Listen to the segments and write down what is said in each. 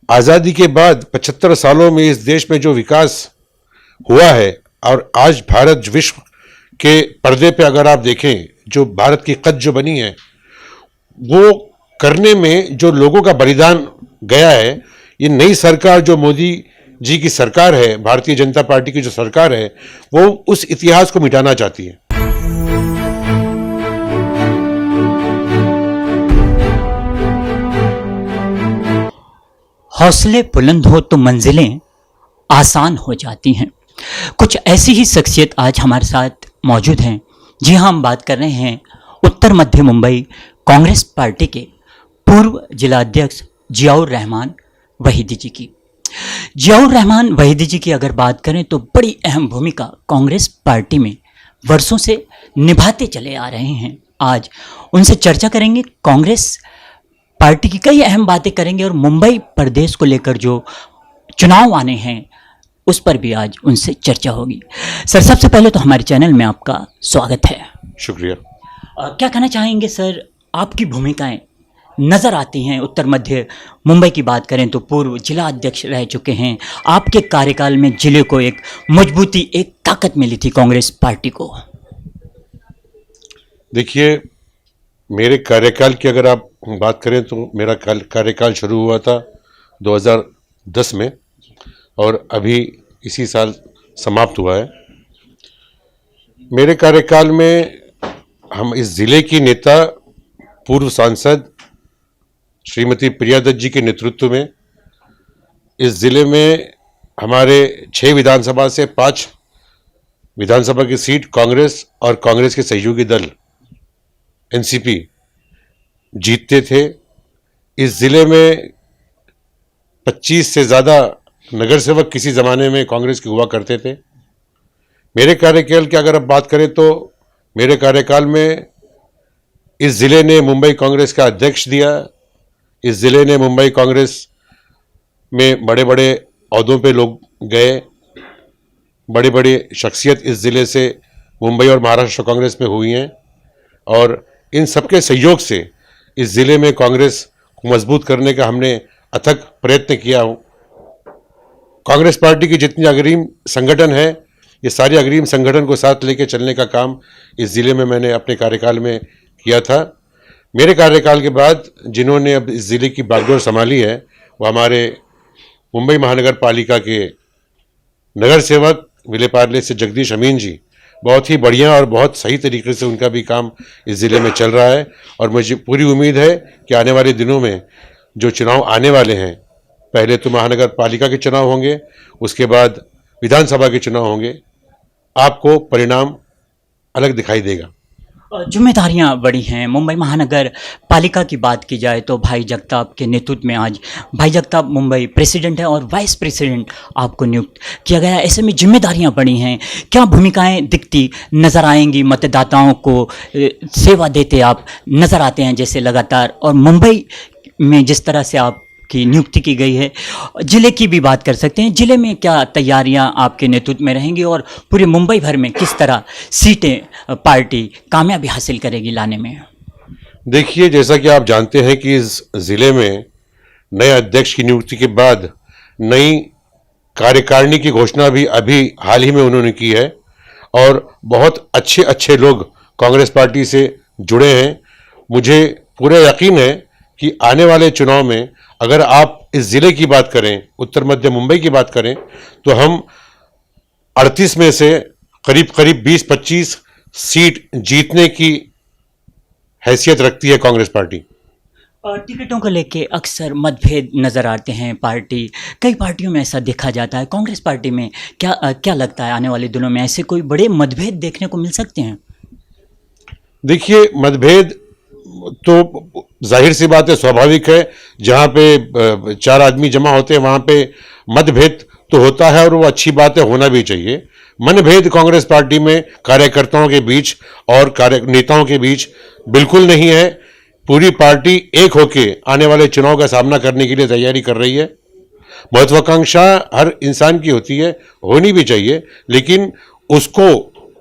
आज़ादी के बाद 75 सालों में इस देश में जो विकास हुआ है और आज भारत विश्व के पर्दे पे अगर आप देखें, जो भारत की कद जो बनी है, वो करने में जो लोगों का बलिदान गया है, ये नई सरकार जो मोदी जी की सरकार है, भारतीय जनता पार्टी की जो सरकार है, वो उस इतिहास को मिटाना चाहती है। हौसले बुलंद हो तो मंजिलें आसान हो जाती हैं। कुछ ऐसी ही शख्सियत आज हमारे साथ मौजूद हैं। जी हाँ, हम बात कर रहे हैं उत्तर मध्य मुंबई कांग्रेस पार्टी के पूर्व जिलाध्यक्ष जियाउर रहमान वहीदी जी की। जियाउर रहमान वहीदी जी की अगर बात करें तो बड़ी अहम भूमिका कांग्रेस पार्टी में वर्षों से निभाते चले आ रहे हैं। आज उनसे चर्चा करेंगे, कांग्रेस पार्टी की कई अहम बातें करेंगे और मुंबई प्रदेश को लेकर जो चुनाव आने हैं उस पर भी आज उनसे चर्चा होगी। सर, सबसे पहले तो हमारे चैनल में आपका स्वागत है। शुक्रिया। क्या कहना चाहेंगे सर, आपकी भूमिकाएं नज़र आती हैं उत्तर मध्य मुंबई की बात करें तो पूर्व जिला अध्यक्ष रह चुके हैं। आपके कार्यकाल में जिले को एक मजबूती, एक ताकत मिली थी कांग्रेस पार्टी को। देखिए, मेरे कार्यकाल की अगर आप बात करें तो मेरा कार्यकाल शुरू हुआ था 2010 में और अभी इसी साल समाप्त हुआ है। मेरे कार्यकाल में हम इस ज़िले की नेता पूर्व सांसद श्रीमती प्रिया दत्त जी के नेतृत्व में इस ज़िले में हमारे 6 विधानसभा से 5 विधानसभा की सीट कांग्रेस और कांग्रेस के सहयोगी दल एनसीपी जीतते थे। इस ज़िले में 25 से ज़्यादा नगर सेवक किसी ज़माने में कांग्रेस के हुआ करते थे। मेरे कार्यकाल की अगर आप बात करें तो मेरे कार्यकाल में इस ज़िले ने मुंबई कांग्रेस का अध्यक्ष दिया। इस ज़िले ने मुंबई कांग्रेस में बड़े बड़े ओहदों पे लोग गए। बड़ी बड़ी शख्सियत इस ज़िले से मुंबई और महाराष्ट्र कांग्रेस में हुई हैं और इन सबके सहयोग से इस ज़िले में कांग्रेस को मजबूत करने का हमने अथक प्रयत्न किया हूँ। कांग्रेस पार्टी की जितनी अग्रिम संगठन है, ये सारे अग्रिम संगठन को साथ लेके चलने का काम इस ज़िले में मैंने अपने कार्यकाल में किया था। मेरे कार्यकाल के बाद जिन्होंने अब इस ज़िले की बागडोर संभाली है वो हमारे मुंबई महानगर पालिका के नगर सेवक विलेपार्ले से जगदीश अमीन जी। बहुत ही बढ़िया और बहुत सही तरीके से उनका भी काम इस ज़िले में चल रहा है और मुझे पूरी उम्मीद है कि आने वाले दिनों में जो चुनाव आने वाले हैं, पहले तो महानगर पालिका के चुनाव होंगे, उसके बाद विधानसभा के चुनाव होंगे, आपको परिणाम अलग दिखाई देगा। जिम्मेदारियां बड़ी हैं। मुंबई महानगर पालिका की बात की जाए तो भाई जगताप के नेतृत्व में आज भाई जगताप मुंबई प्रेसिडेंट है और वाइस प्रेसिडेंट आपको नियुक्त किया गया। ऐसे में जिम्मेदारियां बड़ी हैं। क्या भूमिकाएं दिखती नज़र आएंगी? मतदाताओं को सेवा देते आप नज़र आते हैं जैसे लगातार, और मुंबई में जिस तरह से आप की नियुक्ति की गई है, जिले की भी बात कर सकते हैं। जिले में क्या तैयारियां आपके नेतृत्व में रहेंगी और पूरे मुंबई भर में किस तरह सीटें पार्टी कामयाबी हासिल करेगी लाने में? देखिए, जैसा कि आप जानते हैं कि इस ज़िले में नए अध्यक्ष की नियुक्ति के बाद नई कार्यकारिणी की घोषणा भी अभी हाल ही में उन्होंने की है और बहुत अच्छे अच्छे लोग कांग्रेस पार्टी से जुड़े हैं। मुझे पूरा यकीन है कि आने वाले चुनाव में अगर आप इस ज़िले की बात करें, उत्तर मध्य मुंबई की बात करें, तो हम 38 में से करीब करीब 20-25 सीट जीतने की हैसियत रखती है कांग्रेस पार्टी। और टिकटों को लेके अक्सर मतभेद नज़र आते हैं। पार्टी, कई पार्टियों में ऐसा देखा जाता है। कांग्रेस पार्टी में क्या लगता है आने वाले दिनों में ऐसे कोई बड़े मतभेद देखने को मिल सकते हैं? देखिए, मतभेद तो जाहिर सी बात है, स्वाभाविक है। जहाँ पे 4 आदमी जमा होते हैं वहाँ पे मतभेद तो होता है और वो अच्छी बात है, होना भी चाहिए। मनभेद कांग्रेस पार्टी में कार्यकर्ताओं के बीच और नेताओं के बीच बिल्कुल नहीं है। पूरी पार्टी एक होके आने वाले चुनाव का सामना करने के लिए तैयारी कर रही है। महत्वाकांक्षा हर इंसान की होती है, होनी भी चाहिए, लेकिन उसको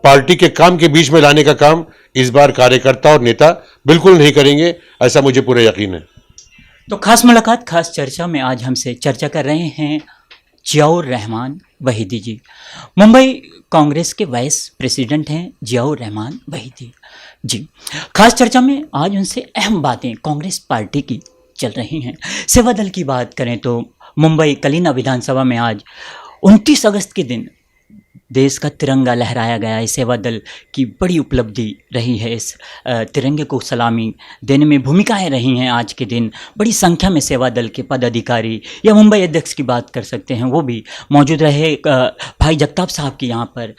पार्टी के काम के बीच में लाने का काम इस बार कार्यकर्ता और नेता बिल्कुल नहीं करेंगे, ऐसा मुझे पूरा यकीन है। तो खास मुलाकात खास चर्चा में आज हमसे चर्चा कर रहे हैं जियाउर रहमान वहीदी जी। मुंबई कांग्रेस के वाइस प्रेसिडेंट हैं जियाउर रहमान वहीदी जी। खास चर्चा में आज उनसे अहम बातें कांग्रेस पार्टी की चल रही हैं। सेवा दल की बात करें तो मुंबई कलीना विधानसभा में आज 29 अगस्त के दिन देश का तिरंगा लहराया गया है। सेवा दल की बड़ी उपलब्धि रही है। इस तिरंगे को सलामी देने में भूमिकाएं रही हैं। आज के दिन बड़ी संख्या में सेवा दल के पदाधिकारी या मुंबई अध्यक्ष की बात कर सकते हैं, वो भी मौजूद रहे। भाई जगताप साहब की यहाँ पर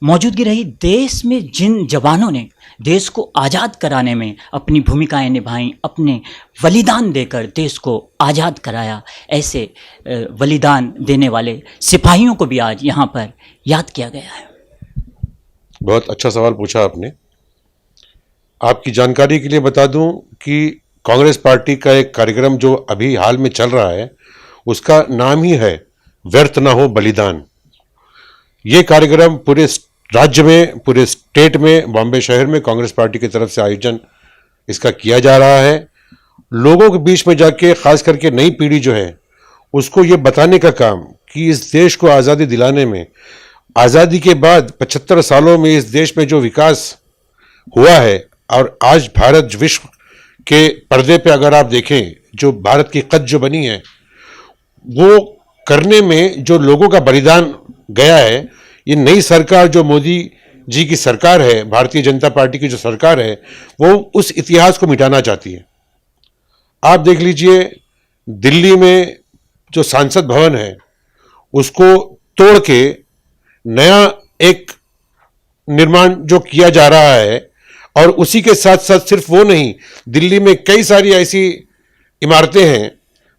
मौजूदगी रही। देश में जिन जवानों ने देश को आज़ाद कराने में अपनी भूमिकाएं निभाई, अपने बलिदान देकर देश को आज़ाद कराया, ऐसे बलिदान देने वाले सिपाहियों को भी आज यहाँ पर याद किया गया है। बहुत अच्छा सवाल पूछा आपने। आपकी जानकारी के लिए बता दूं कि कांग्रेस पार्टी का एक कार्यक्रम जो अभी हाल में चल रहा है उसका नाम ही है व्यर्थ न हो बलिदान। ये कार्यक्रम पूरे राज्य में, पूरे स्टेट में, बॉम्बे शहर में कांग्रेस पार्टी की तरफ से आयोजन इसका किया जा रहा है। लोगों के बीच में जाके खास करके नई पीढ़ी जो है उसको ये बताने का काम कि इस देश को आज़ादी दिलाने में, आज़ादी के बाद 75 सालों में इस देश में जो विकास हुआ है और आज भारत विश्व के पर्दे पे अगर आप देखें जो भारत की कद जो बनी है वो करने में जो लोगों का बलिदान गया है, ये नई सरकार जो मोदी जी की सरकार है, भारतीय जनता पार्टी की जो सरकार है, वो उस इतिहास को मिटाना चाहती है। आप देख लीजिए दिल्ली में जो सांसद भवन है उसको तोड़ के नया एक निर्माण जो किया जा रहा है, और उसी के साथ साथ सिर्फ वो नहीं, दिल्ली में कई सारी ऐसी इमारतें हैं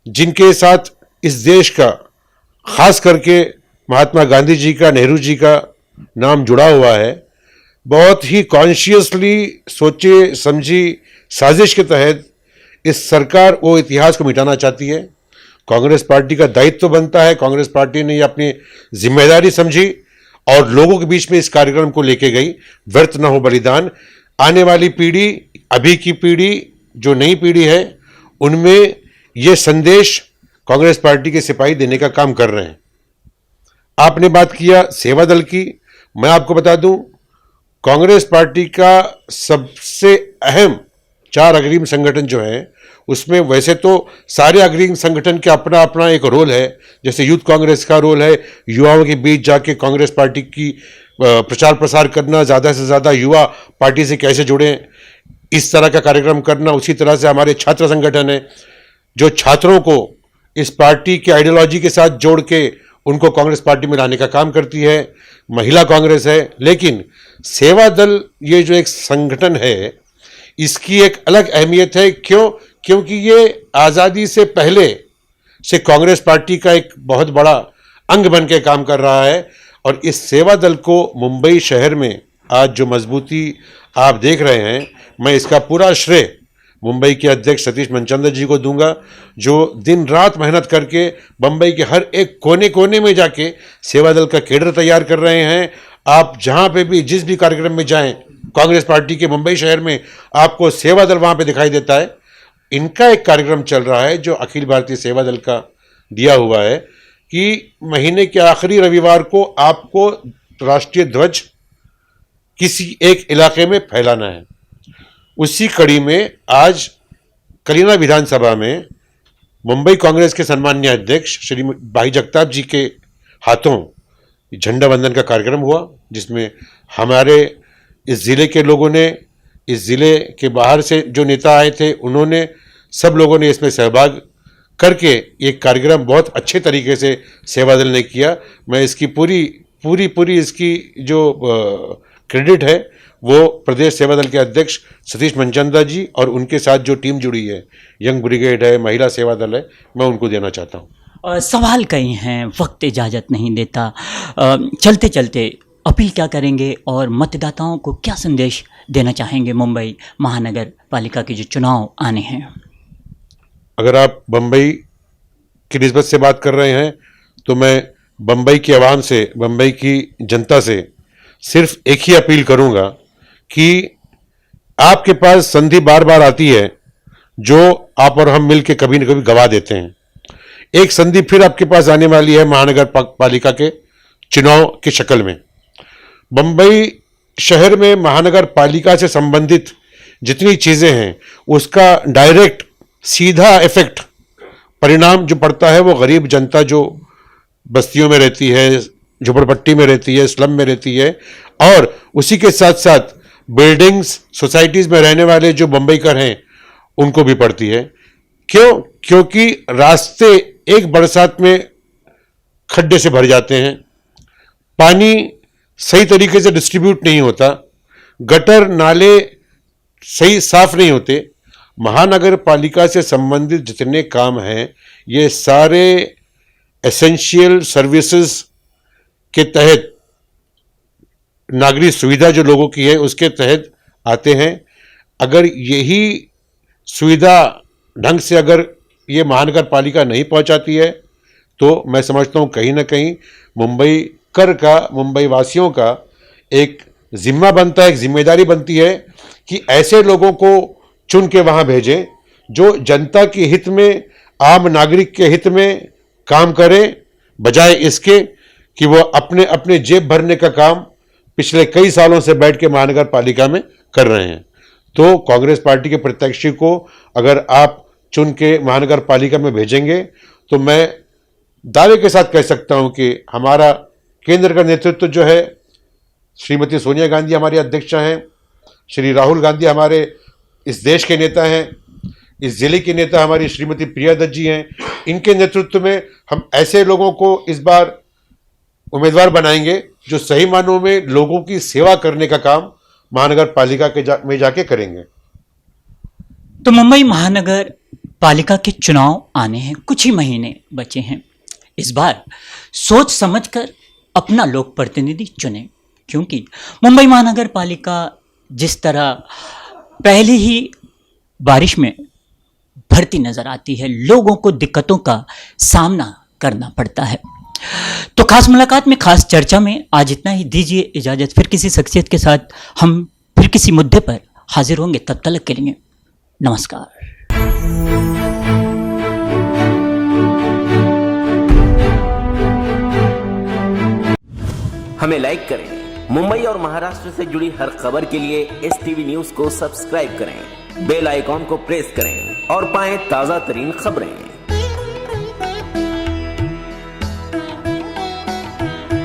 जिनके साथ इस देश का, खास करके महात्मा गांधी जी का, नेहरू जी का नाम जुड़ा हुआ है। बहुत ही कॉन्शियसली सोचे समझी साजिश के तहत इस सरकार वो इतिहास को मिटाना चाहती है। कांग्रेस पार्टी का दायित्व तो बनता है, कांग्रेस पार्टी ने ये अपनी जिम्मेदारी समझी और लोगों के बीच में इस कार्यक्रम को लेके गई, व्यर्थ न हो बलिदान। आने वाली पीढ़ी, अभी की पीढ़ी, जो नई पीढ़ी है, उनमें ये संदेश कांग्रेस पार्टी के सिपाही देने का काम कर रहे हैं। आपने बात किया सेवा दल की। मैं आपको बता दूं कांग्रेस पार्टी का सबसे अहम 4 अग्रिम संगठन जो है उसमें वैसे तो सारे अग्रिम संगठन के अपना अपना एक रोल है। जैसे यूथ कांग्रेस का रोल है युवाओं के बीच जाके कांग्रेस पार्टी की प्रचार प्रसार करना, ज़्यादा से ज़्यादा युवा पार्टी से कैसे जुड़ें, इस तरह का कार्यक्रम करना। उसी तरह से हमारे छात्र संगठन है जो छात्रों को इस पार्टी की आइडियोलॉजी के साथ जोड़ के उनको कांग्रेस पार्टी में लाने का काम करती है। महिला कांग्रेस है। लेकिन सेवा दल ये जो एक संगठन है इसकी एक अलग अहमियत है। क्योंकि ये आज़ादी से पहले से कांग्रेस पार्टी का एक बहुत बड़ा अंग बन के काम कर रहा है। और इस सेवा दल को मुंबई शहर में आज जो मजबूती आप देख रहे हैं, मैं इसका पूरा श्रेय मुंबई के अध्यक्ष सतीश मनचंदा जी को दूंगा, जो दिन रात मेहनत करके मुंबई के हर एक कोने कोने में जाके सेवा दल का केडर तैयार कर रहे हैं। आप जहां पे भी, जिस भी कार्यक्रम में जाएं कांग्रेस पार्टी के मुंबई शहर में, आपको सेवा दल वहां पे दिखाई देता है। इनका एक कार्यक्रम चल रहा है जो अखिल भारतीय सेवा दल का दिया हुआ है कि महीने के आखिरी रविवार को आपको राष्ट्रीय ध्वज किसी एक इलाके में फैलाना है। उसी कड़ी में आज कलीना विधानसभा में मुंबई कांग्रेस के सम्माननीय अध्यक्ष श्री भाई जगताप जी के हाथों झंडा वंदन का कार्यक्रम हुआ, जिसमें हमारे इस ज़िले के लोगों ने, इस ज़िले के बाहर से जो नेता आए थे, उन्होंने, सब लोगों ने इसमें सहभाग करके एक कार्यक्रम बहुत अच्छे तरीके से सेवा दल ने किया। मैं इसकी पूरी इसकी जो क्रेडिट है वो प्रदेश सेवा दल के अध्यक्ष सतीश मनचंदा जी और उनके साथ जो टीम जुड़ी है, यंग ब्रिगेड है, महिला सेवा दल है, मैं उनको देना चाहता हूँ। सवाल कई हैं, वक्त इजाज़त नहीं देता। चलते चलते अपील क्या करेंगे और मतदाताओं को क्या संदेश देना चाहेंगे मुंबई महानगर पालिका के जो चुनाव आने हैं? अगर आप बम्बई की निस्बत से बात कर रहे हैं तो मैं बम्बई की आवाम से, बम्बई की जनता से सिर्फ एक ही अपील करूंगा कि आपके पास संधि बार बार आती है जो आप और हम मिल के कभी न कभी गवा देते हैं। एक संधि फिर आपके पास आने वाली है महानगर पालिका के चुनाव की शक्ल में। बंबई शहर में महानगर पालिका से संबंधित जितनी चीजें हैं उसका डायरेक्ट सीधा इफेक्ट परिणाम जो पड़ता है वो गरीब जनता जो बस्तियों में रहती है, झुपड़पट्टी में रहती है, स्लम में रहती है, और उसी के साथ साथ बिल्डिंग्स सोसाइटीज में रहने वाले जो बंबईकर हैं उनको भी पड़ती है। क्यों? क्योंकि रास्ते एक बरसात में खड्डे से भर जाते हैं, पानी सही तरीके से डिस्ट्रीब्यूट नहीं होता, गटर नाले सही साफ नहीं होते। महानगर पालिका से संबंधित जितने काम हैं ये सारे एसेंशियल सर्विसेज के तहत, नागरिक सुविधा जो लोगों की है उसके तहत आते हैं। अगर यही सुविधा ढंग से अगर ये महानगर पालिका नहीं पहुंचाती है तो मैं समझता हूं कहीं ना कहीं मुंबई कर का, मुंबई वासियों का एक जिम्मा बनता है, एक जिम्मेदारी बनती है कि ऐसे लोगों को चुन के वहां भेजें जो जनता के हित में, आम नागरिक के हित में काम करें, बजाय इसके कि वो अपने अपने जेब भरने का काम पिछले कई सालों से बैठ के महानगर पालिका में कर रहे हैं। तो कांग्रेस पार्टी के प्रत्याशी को अगर आप चुन के महानगर पालिका में भेजेंगे तो मैं दावे के साथ कह सकता हूं कि हमारा केंद्र का नेतृत्व जो है, श्रीमती सोनिया गांधी हमारी अध्यक्षा हैं, श्री राहुल गांधी हमारे इस देश के नेता हैं, इस जिले के नेता हमारी श्रीमती प्रिया दत्त जी हैं, इनके नेतृत्व में हम ऐसे लोगों को इस बार उम्मीदवार बनाएंगे जो सही मानों में लोगों की सेवा करने का काम महानगर पालिका में जाके करेंगे। तो मुंबई महानगर पालिका के चुनाव आने हैं, कुछ ही महीने बचे हैं। इस बार सोच समझकर अपना लोक प्रतिनिधि चुनें, क्योंकि मुंबई महानगर पालिका जिस तरह पहले ही बारिश में भरती नजर आती है, लोगों को दिक्कतों का सामना करना पड़ता है। तो खास मुलाकात में, खास चर्चा में आज इतना ही। दीजिए इजाजत, फिर किसी शख्सियत के साथ हम फिर किसी मुद्दे पर हाजिर होंगे। तब तक के लिए नमस्कार। हमें लाइक करें। मुंबई और महाराष्ट्र से जुड़ी हर खबर के लिए STV न्यूज को सब्सक्राइब करें, बेल आइकॉन को प्रेस करें और पाएं ताजा तरीन खबरें।